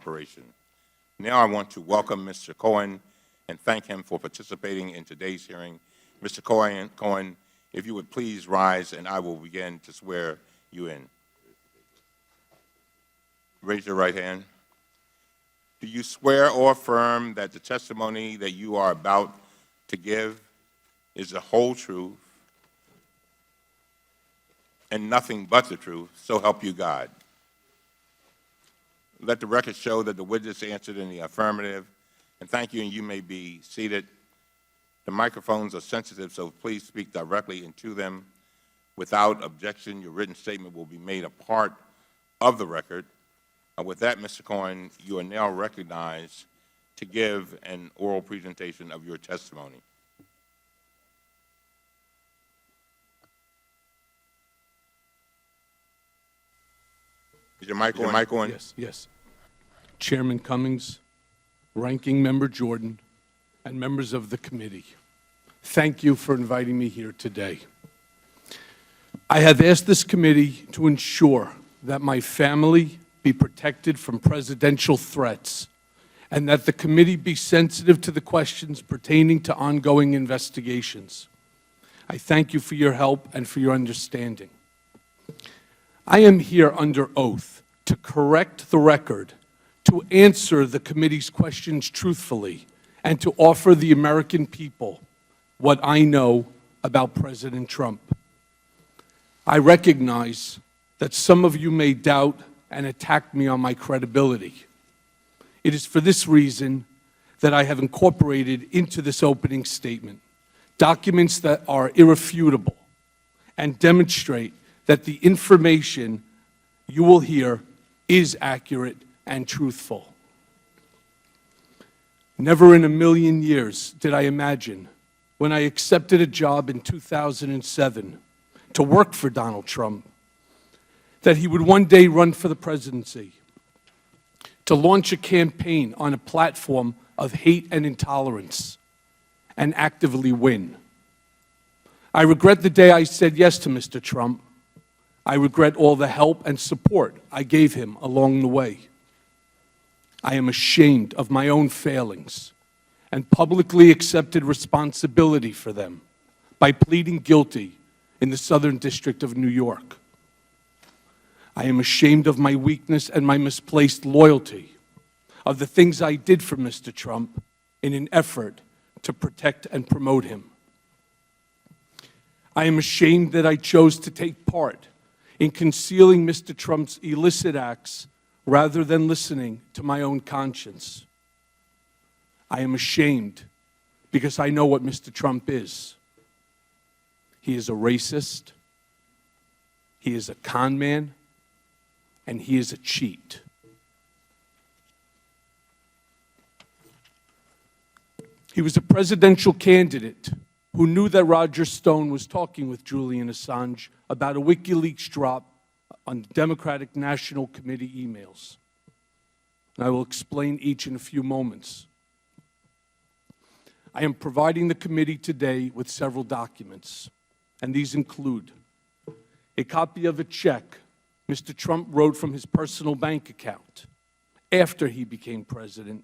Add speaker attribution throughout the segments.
Speaker 1: cooperation. Now I want to welcome Mr. Cohen and thank him for participating in today's hearing. Mr. Cohen, if you would please rise and I will begin to swear you in. Raise your right hand. Do you swear or affirm that the testimony that you are about to give is the whole truth and nothing but the truth, so help you God? Let the record show that the witness answered in the affirmative. And thank you, and you may be seated. The microphones are sensitive, so please speak directly into them. Without objection, your written statement will be made a part of the record. With that, Mr. Cohen, you are now recognized to give an oral presentation of your testimony. Is your mic on?
Speaker 2: Yes. Chairman Cummings, Ranking Member Jordan, and members of the committee, thank you for inviting me here today. I have asked this committee to ensure that my family be protected from presidential threats and that the committee be sensitive to the questions pertaining to ongoing investigations. I thank you for your help and for your understanding. I am here under oath to correct the record, to answer the committee's questions truthfully, and to offer the American people what I know about President Trump. I recognize that some of you may doubt and attack me on my credibility. It is for this reason that I have incorporated into this opening statement documents that are irrefutable and demonstrate that the information you will hear is accurate and truthful. Never in a million years did I imagine, when I accepted a job in 2007 to work for Donald Trump, that he would one day run for the presidency, to launch a campaign on a platform of hate and intolerance, and actively win. I regret the day I said yes to Mr. Trump. I regret all the help and support I gave him along the way. I am ashamed of my own failings and publicly accepted responsibility for them by pleading guilty in the Southern District of New York. I am ashamed of my weakness and my misplaced loyalty, of the things I did for Mr. Trump in an effort to protect and promote him. I am ashamed that I chose to take part in concealing Mr. Trump's illicit acts rather than listening to my own conscience. I am ashamed because I know what Mr. Trump is. He is a racist, he is a con man, and he is a cheat. He was a presidential candidate who knew that Roger Stone was talking with Julian Assange about a WikiLeaks drop on Democratic National Committee emails. And I will explain each in a few moments. I am providing the committee today with several documents, and these include a copy of a check Mr. Trump wrote from his personal bank account after he became president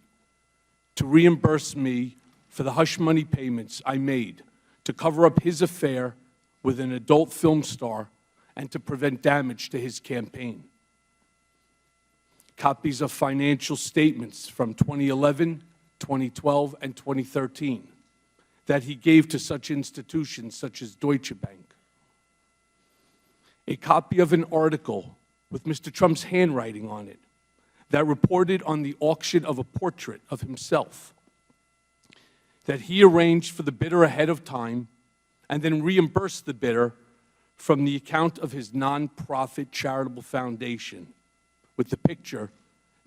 Speaker 2: to reimburse me for the hush money payments I made to cover up his affair with an adult film star and to prevent damage to his campaign. Copies of financial statements from 2011, 2012, and 2013 that he gave to such institutions such as Deutsche Bank. A copy of an article with Mr. Trump's handwriting on it that reported on the auction of a portrait of himself that he arranged for the bidder ahead of time and then reimbursed the bidder from the account of his nonprofit charitable foundation, with the picture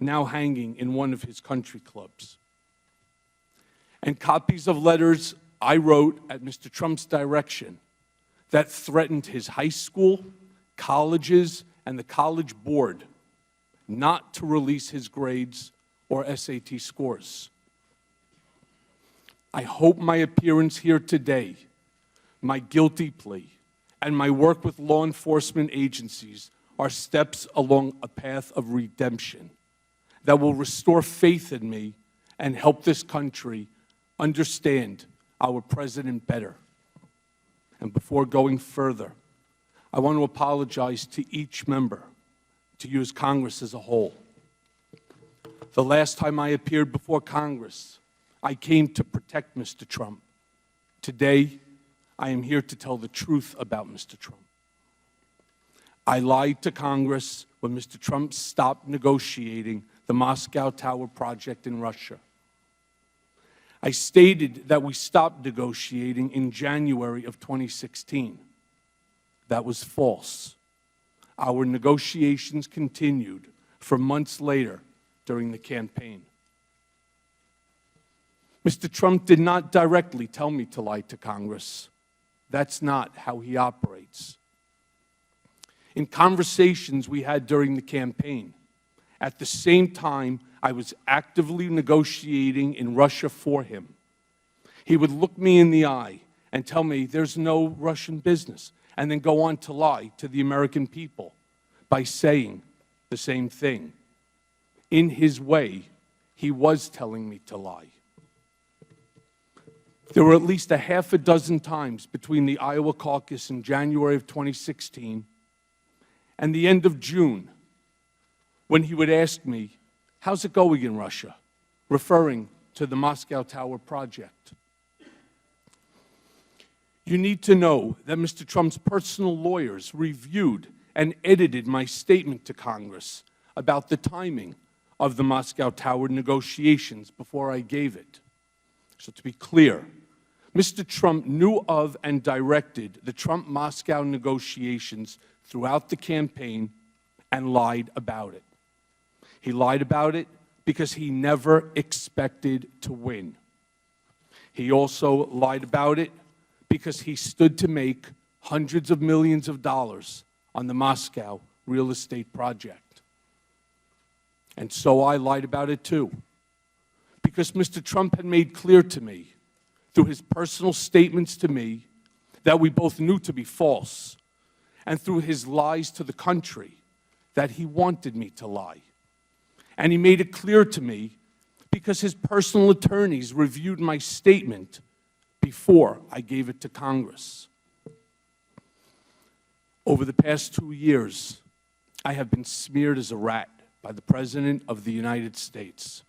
Speaker 2: now hanging in one of his country clubs. And copies of letters I wrote at Mr. Trump's direction that threatened his high school, colleges, and the college board not to release his grades or SAT scores. I hope my appearance here today, my guilty plea, and my work with law enforcement agencies are steps along a path of redemption that will restore faith in me and help this country understand our president better. And before going further, I want to apologize to each member, to you as Congress as a whole. The last time I appeared before Congress, I came to protect Mr. Trump. Today, I am here to tell the truth about Mr. Trump. I lied to Congress when Mr. Trump stopped negotiating the Moscow Tower project in Russia. I stated that we stopped negotiating in January of 2016. That was false. Our negotiations continued for months later during the campaign. Mr. Trump did not directly tell me to lie to Congress. That's not how he operates. In conversations we had during the campaign, at the same time I was actively negotiating in Russia for him, he would look me in the eye and tell me there's no Russian business, and then go on to lie to the American people by saying the same thing. In his way, he was telling me to lie. There were at least a half a dozen times between the Iowa caucus in January of 2016 and the end of June when he would ask me, "How's it going in Russia?" referring to the Moscow Tower project. You need to know that Mr. Trump's personal lawyers reviewed and edited my statement to Congress about the timing of the Moscow Tower negotiations before I gave it. So to be clear, Mr. Trump knew of and directed the Trump-Moscow negotiations throughout the campaign and lied about it. He lied about it because he never expected to win. He also lied about it because he stood to make hundreds of millions of dollars on the Moscow real estate project. And so I lied about it too, because Mr. Trump had made clear to me, through his personal statements to me, that we both knew to be false, and through his lies to the country, that he wanted me to lie. And he made it clear to me because his personal attorneys reviewed my statement before I gave it to Congress. Over the past 2 years, I have been smeared as a rat by the President of the United States.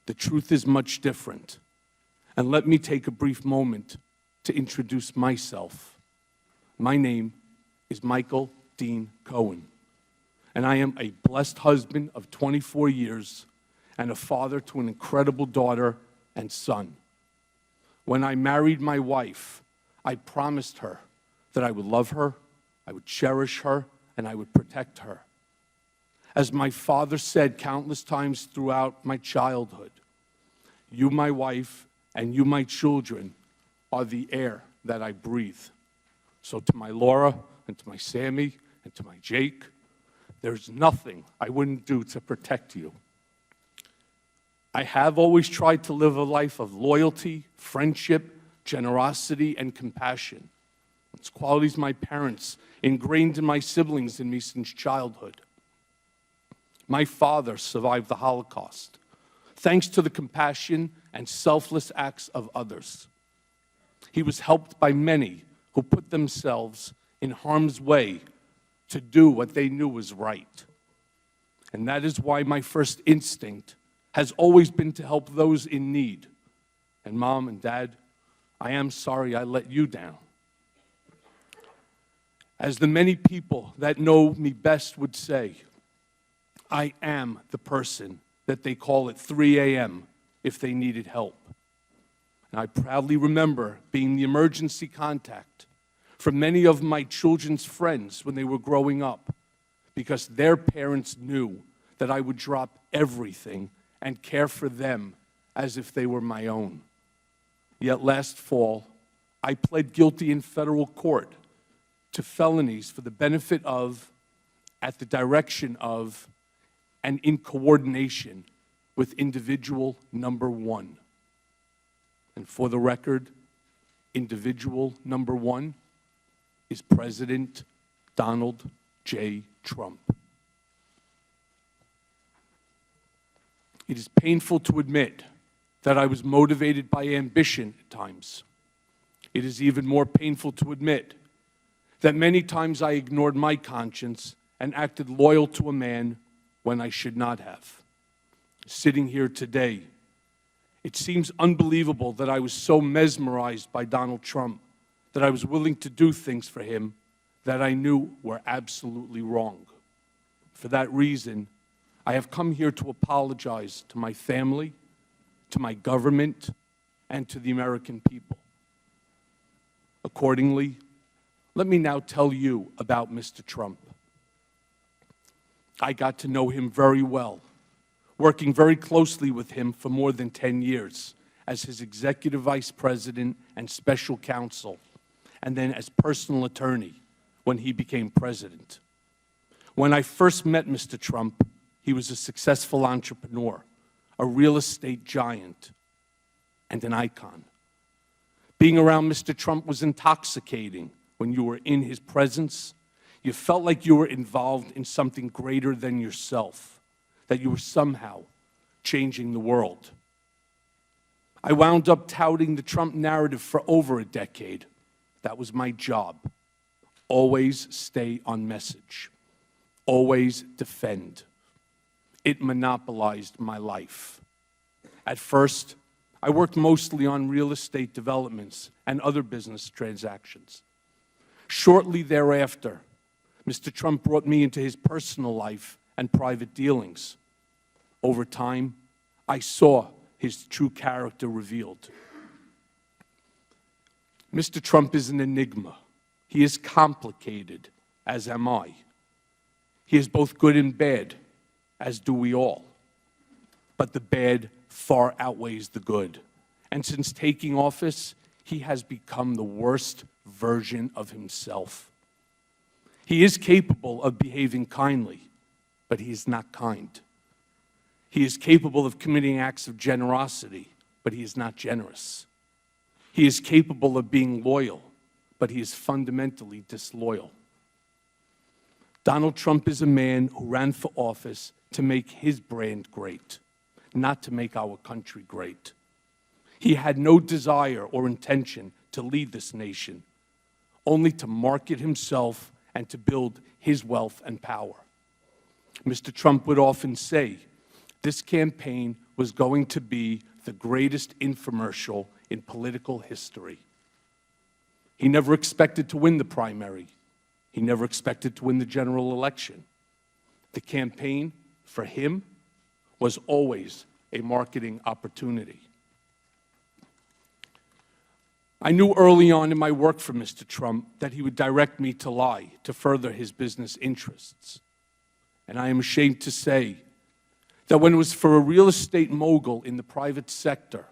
Speaker 2: The truth is much different. And let me take a brief moment to introduce myself. My name is Michael Dean Cohen, and I am a blessed husband of 24 years and a father to an incredible daughter and son. When I married my wife, I promised her that I would love her, I would cherish her, and I would protect her. As my father said countless times throughout my childhood, you, my wife, and you, my children, are the air that I breathe. So to my Laura, and to my Sammy, and to my Jake, there's nothing I wouldn't do to protect you. I have always tried to live a life of loyalty, friendship, generosity, and compassion. It's qualities my parents ingrained in my siblings and me since childhood. My father survived the Holocaust, thanks to the compassion and selfless acts of others. He was helped by many who put themselves in harm's way to do what they knew was right. And that is why my first instinct has always been to help those in need. And Mom and Dad, I am sorry I let you down. As the many people that know me best would say, I am the person that they call at 3 a.m. if they needed help. And I proudly remember being the emergency contact for many of my children's friends when they were growing up, because their parents knew that I would drop everything and care for them as if they were my own. Yet last fall, I pled guilty in federal court to felonies for the benefit of, at the direction of, and in coordination with individual number one. And for the record, individual number one is President Donald J. Trump. It is painful to admit that I was motivated by ambition at times. It is even more painful to admit that many times I ignored my conscience and acted loyal to a man when I should not have. Sitting here today, it seems unbelievable that I was so mesmerized by Donald Trump that I was willing to do things for him that I knew were absolutely wrong. For that reason, I have come here to apologize to my family, to my government, and to the American people. Accordingly, let me now tell you about Mr. Trump. I got to know him very well, working very closely with him for more than 10 years as his executive vice president and special counsel, and then as personal attorney when he became president. When I first met Mr. Trump, he was a successful entrepreneur, a real estate giant, and an icon. Being around Mr. Trump was intoxicating. When you were in his presence, you felt like you were involved in something greater than yourself, that you were somehow changing the world. I wound up touting the Trump narrative for over a decade. That was my job. Always stay on message. Always defend. It monopolized my life. At first, I worked mostly on real estate developments and other business transactions. Shortly thereafter, Mr. Trump brought me into his personal life and private dealings. Over time, I saw his true character revealed. Mr. Trump is an enigma. He is complicated, as am I. He is both good and bad, as do we all. But the bad far outweighs the good. And since taking office, he has become the worst version of himself. He is capable of behaving kindly, but he is not kind. He is capable of committing acts of generosity, but he is not generous. He is capable of being loyal, but he is fundamentally disloyal. Donald Trump is a man who ran for office to make his brand great, not to make our country great. He had no desire or intention to lead this nation, only to market himself and to build his wealth and power. Mr. Trump would often say this campaign was going to be the greatest infomercial in political history. He never expected to win the primary. He never expected to win the general election. The campaign, for him, was always a marketing opportunity. I knew early on in my work for Mr. Trump that he would direct me to lie to further his business interests. And I am ashamed to say that when it was for a real estate mogul in the private sector,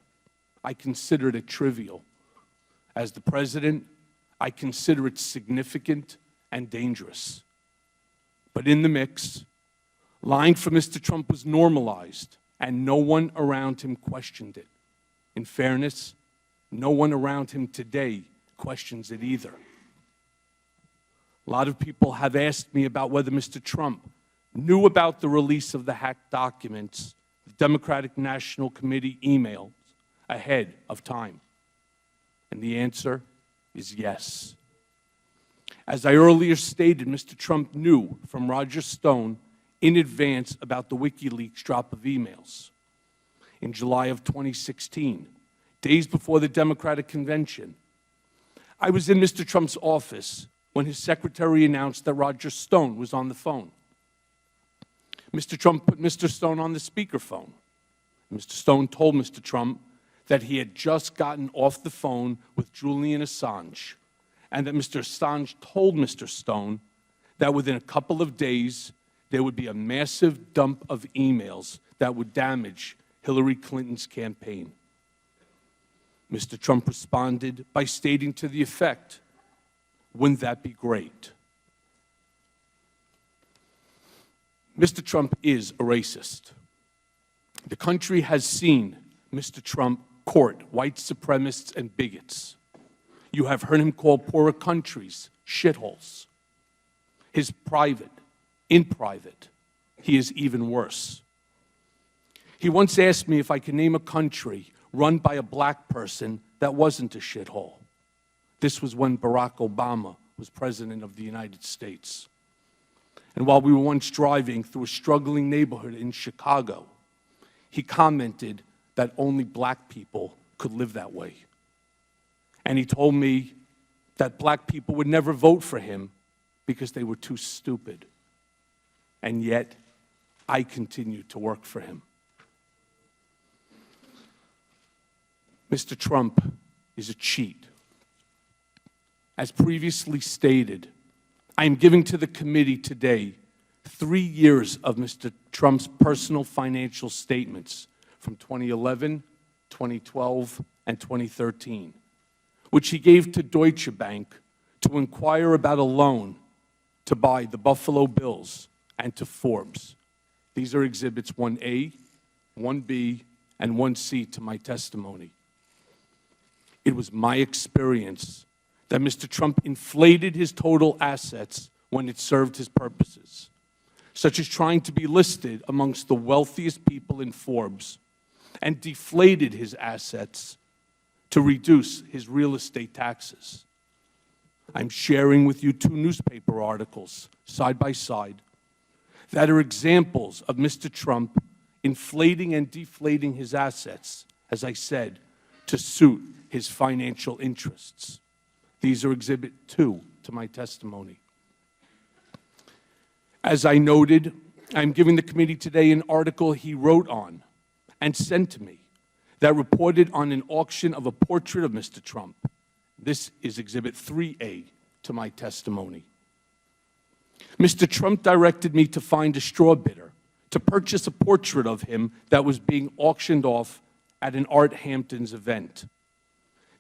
Speaker 2: I considered it trivial. As the president, I consider it significant and dangerous. But in the mix, lying for Mr. Trump was normalized, and no one around him questioned it. In fairness, no one around him today questions it either. A lot of people have asked me about whether Mr. Trump knew about the release of the hacked documents, the Democratic National Committee emails, ahead of time. And the answer is yes. As I earlier stated, Mr. Trump knew from Roger Stone in advance about the WikiLeaks drop of emails. In July of 2016, days before the Democratic convention, I was in Mr. Trump's office when his secretary announced that Roger Stone was on the phone. Mr. Trump put Mr. Stone on the speakerphone. Mr. Stone told Mr. Trump that he had just gotten off the phone with Julian Assange, and that Mr. Assange told Mr. Stone that within a couple of days, there would be a massive dump of emails that would damage Hillary Clinton's campaign. Mr. Trump responded by stating to the effect, "Wouldn't that be great?" Mr. Trump is a racist. The country has seen Mr. Trump court white supremacists and bigots. You have heard him call poorer countries shitholes. In private, he is even worse. He once asked me if I could name a country run by a black person that wasn't a shithole. This was when Barack Obama was President of the United States. And while we were once driving through a struggling neighborhood in Chicago, he commented that only black people could live that way. And he told me that black people would never vote for him because they were too stupid. And yet, I continued to work for him. Mr. Trump is a cheat. As previously stated, I am giving to the committee today 3 years of Mr. Trump's personal financial statements from 2011, 2012, and 2013, which he gave to Deutsche Bank to inquire about a loan to buy the Buffalo Bills and to Forbes. These are Exhibits 1A, 1B, and 1C to my testimony. It was my experience that Mr. Trump inflated his total assets when it served his purposes, such as trying to be listed amongst the wealthiest people in Forbes, and deflated his assets to reduce his real estate taxes. I'm sharing with you 2 newspaper articles, side by side, that are examples of Mr. Trump inflating and deflating his assets, as I said, to suit his financial interests. These are Exhibit 2 to my testimony. As I noted, I'm giving the committee today an article he wrote on and sent to me that reported on an auction of a portrait of Mr. Trump. This is Exhibit 3A to my testimony. Mr. Trump directed me to find a straw bidder to purchase a portrait of him that was being auctioned off at an Art Hamptons event.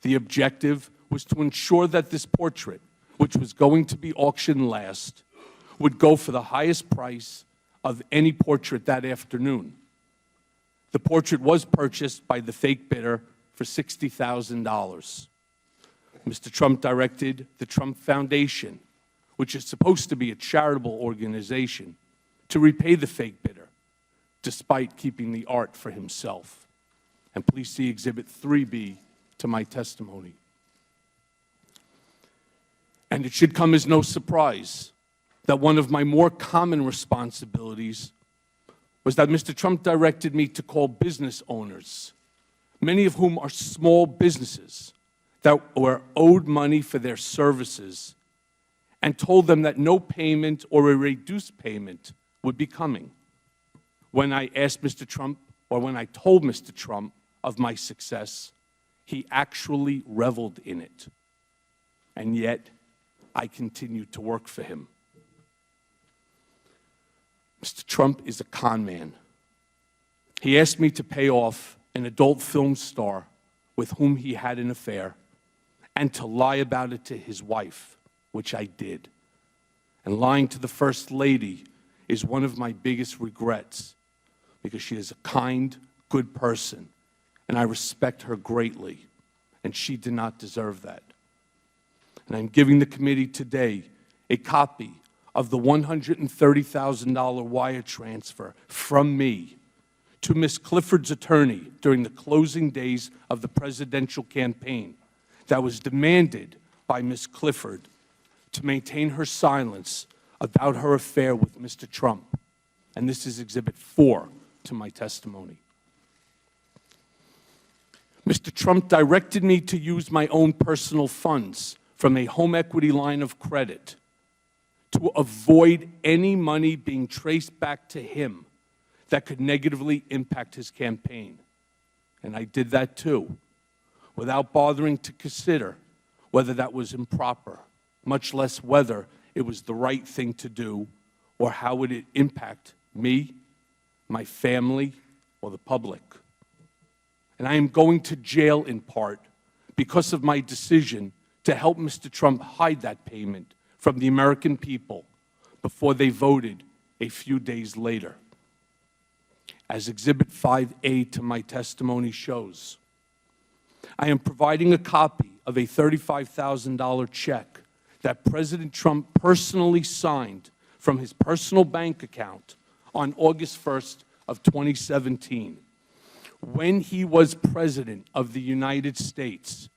Speaker 2: The objective was to ensure that this portrait, which was going to be auctioned last, would go for the highest price of any portrait that afternoon. The portrait was purchased by the fake bidder for $60,000. Mr. Trump directed the Trump Foundation, which is supposed to be a charitable organization, to repay the fake bidder, despite keeping the art for himself. And please see Exhibit 3B to my testimony. And it should come as no surprise that one of my more common responsibilities was that Mr. Trump directed me to call business owners, many of whom are small businesses that were owed money for their services, and told them that no payment or a reduced payment would be coming. When I asked Mr. Trump, or when I told Mr. Trump of my success, he actually reveled in it. And yet, I continued to work for him. Mr. Trump is a con man. He asked me to pay off an adult film star with whom he had an affair and to lie about it to his wife, which I did. And lying to the First Lady is one of my biggest regrets because she is a kind, good person, and I respect her greatly, and she did not deserve that. And I'm giving the committee today a copy of the $130,000 wire transfer from me to Ms. Clifford's attorney during the closing days of the presidential campaign that was demanded by Ms. Clifford to maintain her silence about her affair with Mr. Trump. And this is Exhibit 4 to my testimony. Mr. Trump directed me to use my own personal funds from a home equity line of credit to avoid any money being traced back to him that could negatively impact his campaign. And I did that too, without bothering to consider whether that was improper, much less whether it was the right thing to do or how would it impact me, my family, or the public. And I am going to jail in part because of my decision to help Mr. Trump hide that payment from the American people before they voted a few days later. As Exhibit 5A to my testimony shows, I am providing a copy of a $35,000 check that President Trump personally signed from his personal bank account on August 1st of 2017 when he was President of the United States,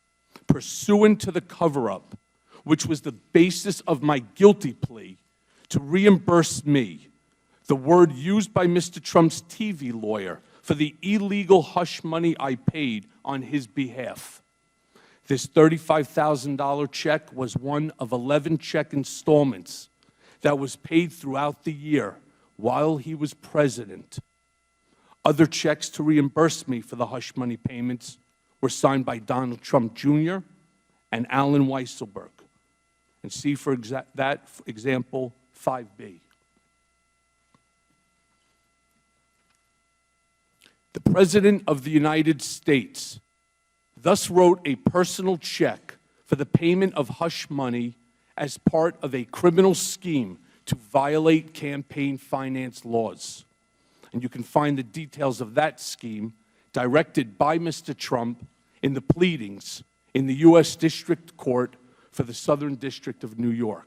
Speaker 2: pursuant to the cover-up, which was the basis of my guilty plea, to reimburse me, the word used by Mr. Trump's TV lawyer, for the illegal hush money I paid on his behalf. This $35,000 check was one of 11 check installments that was paid throughout the year while he was president. Other checks to reimburse me for the hush money payments were signed by Donald Trump Jr. and Alan Weisselberg. And see for that example 5B. The President of the United States thus wrote a personal check for the payment of hush money as part of a criminal scheme to violate campaign finance laws. And you can find the details of that scheme directed by Mr. Trump in the pleadings in the U.S. District Court for the Southern District of New York.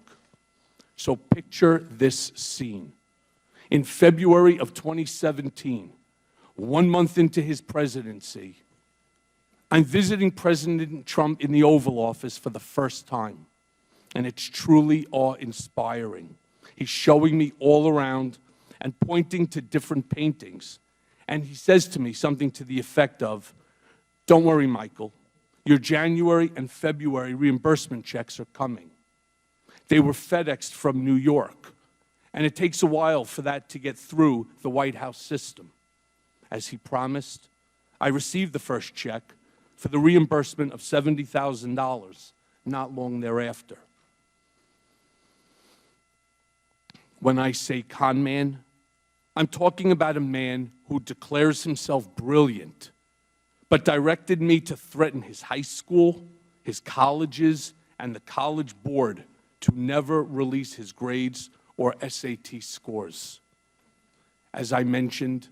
Speaker 2: So picture this scene. In February of 2017, 1 month into his presidency, I'm visiting President Trump in the Oval Office for the first time, and it's truly awe-inspiring. He's showing me all around and pointing to different paintings, and he says to me something to the effect of, "Don't worry, Michael, your January and February reimbursement checks are coming." They were FedExed from New York, and it takes a while for that to get through the White House system. As he promised, I received the first check for the reimbursement of $70,000 not long thereafter. When I say con man, I'm talking about a man who declares himself brilliant, but directed me to threaten his high school, his colleges, and the college board to never release his grades or SAT scores. As I mentioned,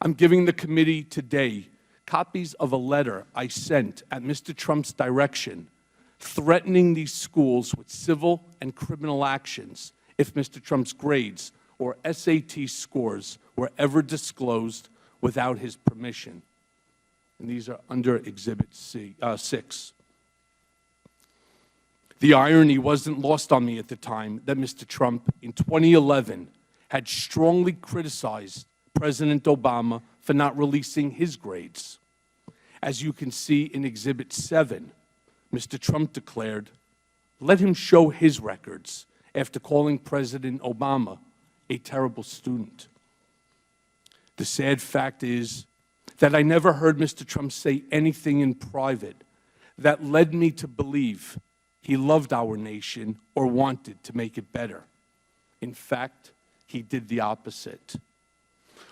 Speaker 2: I'm giving the committee today copies of a letter I sent at Mr. Trump's direction threatening these schools with civil and criminal actions if Mr. Trump's grades or SAT scores were ever disclosed without his permission. And these are under Exhibit 6. The irony wasn't lost on me at the time that Mr. Trump, in 2011, had strongly criticized President Obama for not releasing his grades. As you can see in Exhibit 7, Mr. Trump declared, "Let him show his records," after calling President Obama a terrible student. The sad fact is that I never heard Mr. Trump say anything in private that led me to believe he loved our nation or wanted to make it better. In fact, he did the opposite.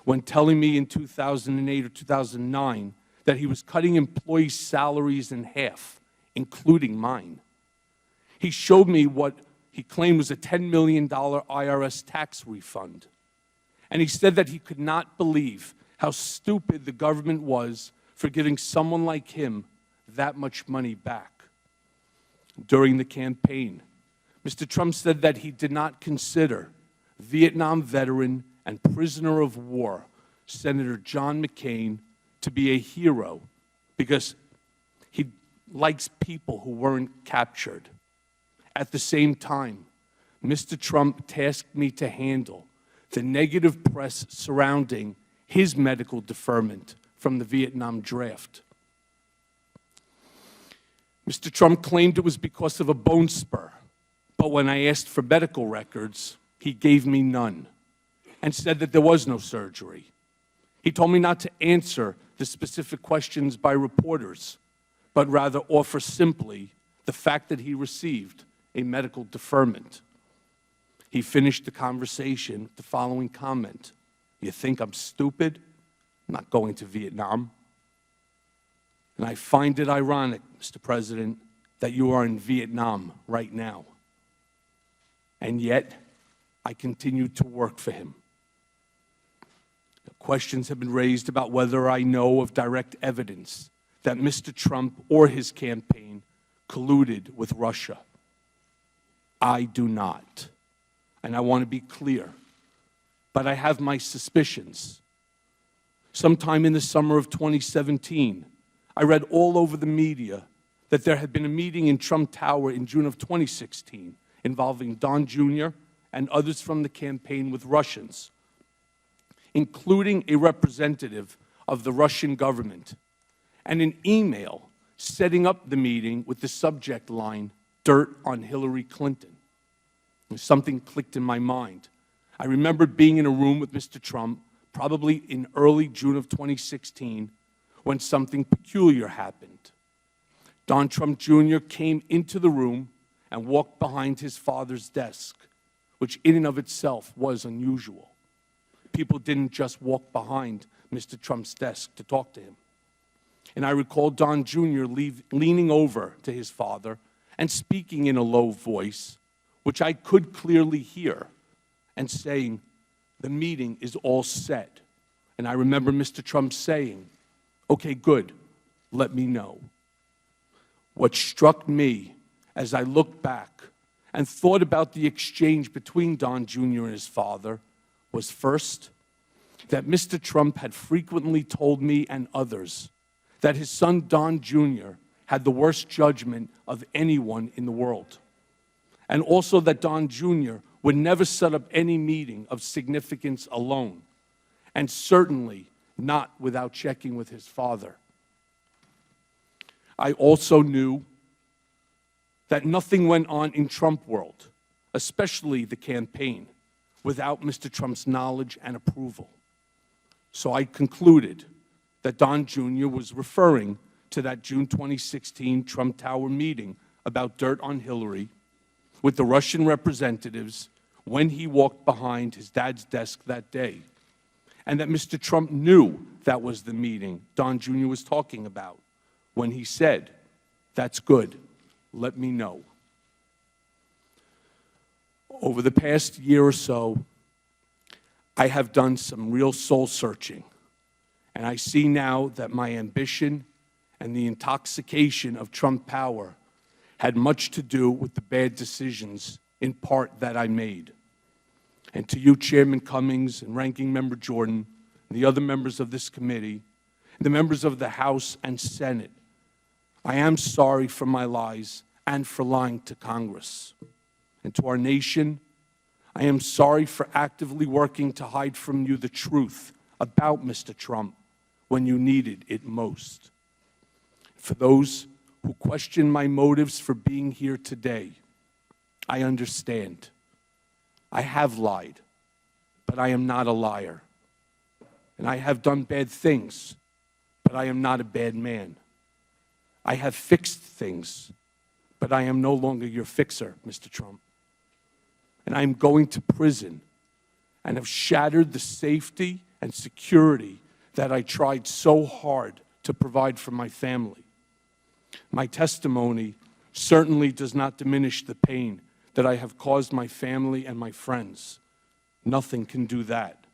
Speaker 2: When telling me in 2008 or 2009 that he was cutting employees' salaries in half, including mine, he showed me what he claimed was a $10 million IRS tax refund. And he said that he could not believe how stupid the government was for giving someone like him that much money back. During the campaign, Mr. Trump said that he did not consider Vietnam veteran and prisoner of war Senator John McCain to be a hero because he likes people who weren't captured. At the same time, Mr. Trump tasked me to handle the negative press surrounding his medical deferment from the Vietnam draft. Mr. Trump claimed it was because of a bone spur, but when I asked for medical records, he gave me none and said that there was no surgery. He told me not to answer the specific questions by reporters, but rather offer simply the fact that he received a medical deferment. He finished the conversation with the following comment: "You think I'm stupid? I'm not going to Vietnam." And I find it ironic, Mr. President, that you are in Vietnam right now. And yet, I continue to work for him. Questions have been raised about whether I know of direct evidence that Mr. Trump or his campaign colluded with Russia. I do not. And I want to be clear, but I have my suspicions. Sometime in the summer of 2017, I read all over the media that there had been a meeting in Trump Tower in June of 2016 involving Don Jr. and others from the campaign with Russians, including a representative of the Russian government, and an email setting up the meeting with the subject line, "Dirt on Hillary Clinton." And something clicked in my mind. I remembered being in a room with Mr. Trump, probably in early June of 2016, when something peculiar happened. Don Trump Jr. came into the room and walked behind his father's desk, which in and of itself was unusual. People didn't just walk behind Mr. Trump's desk to talk to him. And I recall Don Jr. leaning over to his father and speaking in a low voice, which I could clearly hear, and saying, "The meeting is all set." And I remember Mr. Trump saying, "Okay, good, let me know." What struck me as I looked back and thought about the exchange between Don Jr. and his father was, first, that Mr. Trump had frequently told me and others that his son Don Jr. had the worst judgment of anyone in the world, and also that Don Jr. would never set up any meeting of significance alone, and certainly not without checking with his father. I also knew that nothing went on in Trump world, especially the campaign, without Mr. Trump's knowledge and approval. So I concluded that Don Jr. was referring to that June 2016 Trump Tower meeting about dirt on Hillary with the Russian representatives when he walked behind his dad's desk that day, and that Mr. Trump knew that was the meeting Don Jr. was talking about when he said, "That's good, let me know." Over the past year or so, I have done some real soul searching, and I see now that my ambition and the intoxication of Trump power had much to do with the bad decisions, in part, that I made. And to you, Chairman Cummings and Ranking Member Jordan, and the other members of this committee, and the members of the House and Senate, I am sorry for my lies and for lying to Congress. And to our nation, I am sorry for actively working to hide from you the truth about Mr. Trump when you needed it most. For those who question my motives for being here today, I understand. I have lied, but I am not a liar. And I have done bad things, but I am not a bad man. I have fixed things, but I am no longer your fixer, Mr. Trump. And I am going to prison and have shattered the safety and security that I tried so hard to provide for my family. My testimony certainly does not diminish the pain that I have caused my family and my friends. Nothing can do that.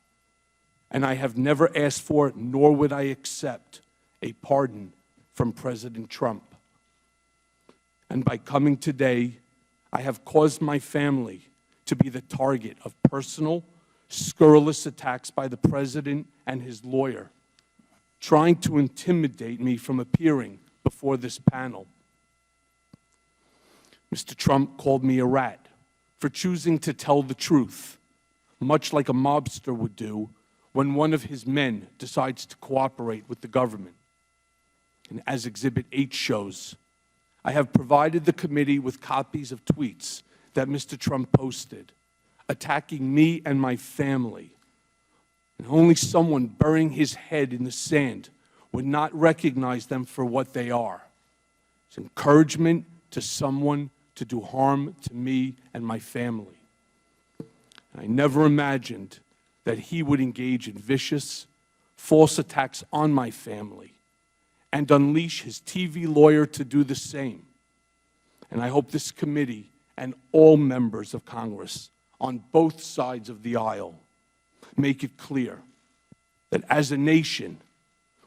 Speaker 2: And I have never asked for, nor would I accept, a pardon from President Trump. And by coming today, I have caused my family to be the target of personal, scurrilous attacks by the President and his lawyer, trying to intimidate me from appearing before this panel. Mr. Trump called me a rat for choosing to tell the truth, much like a mobster would do when one of his men decides to cooperate with the government. And as Exhibit 8 shows, I have provided the committee with copies of tweets that Mr. Trump posted, attacking me and my family. And only someone burying his head in the sand would not recognize them for what they are. It's encouragement to someone to do harm to me and my family. I never imagined that he would engage in vicious, false attacks on my family and unleash his TV lawyer to do the same. And I hope this committee and all members of Congress on both sides of the aisle make it clear that as a nation,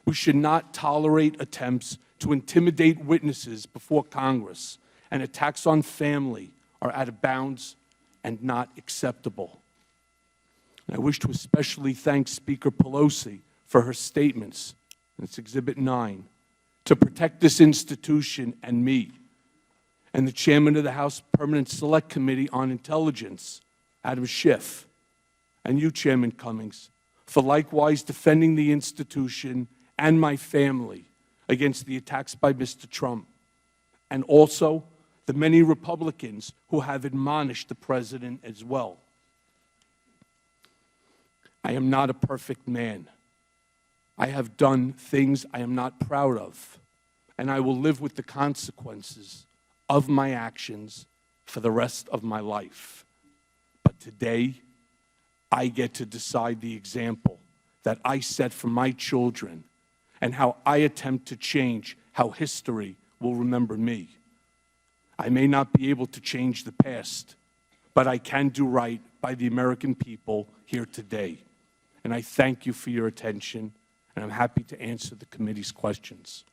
Speaker 2: we should not tolerate attempts to intimidate witnesses before Congress, and attacks on family are out of bounds and not acceptable. And I wish to especially thank Speaker Pelosi for her statements, and it's Exhibit 9, to protect this institution and me, and the chairman of the House Permanent Select Committee on Intelligence, Adam Schiff, and you, Chairman Cummings, for likewise defending the institution and my family against the attacks by Mr. Trump, and also the many Republicans who have admonished the President as well. I am not a perfect man. I have done things I am not proud of, and I will live with the consequences of my actions for the rest of my life. But today, I get to decide the example that I set for my children and how I attempt to change how history will remember me. I may not be able to change the past, but I can do right by the American people here today. And I thank you for your attention, and I'm happy to answer the committee's questions.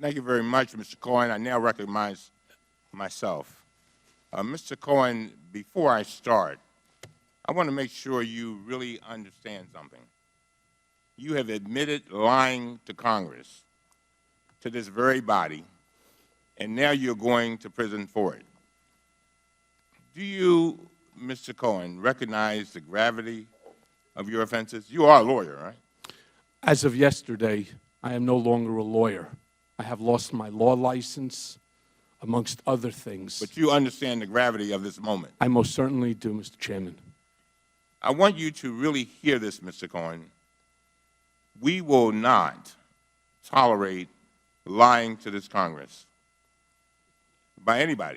Speaker 1: Thank you very much, Mr. Cohen. I now recognize myself. Mr. Cohen, before I start, I want to make sure you really understand something. You have admitted lying to Congress, to this very body, and now you're going to prison for it. Do you, Mr. Cohen, recognize the gravity of your offenses? You are a lawyer, right?
Speaker 2: As of yesterday, I am no longer a lawyer. I have lost my law license, amongst other things.
Speaker 1: But you understand the gravity of this moment.
Speaker 2: I most certainly do, Mr. Chairman.
Speaker 1: I want you to really hear this, Mr. Cohen. We will not tolerate lying to this Congress by anybody.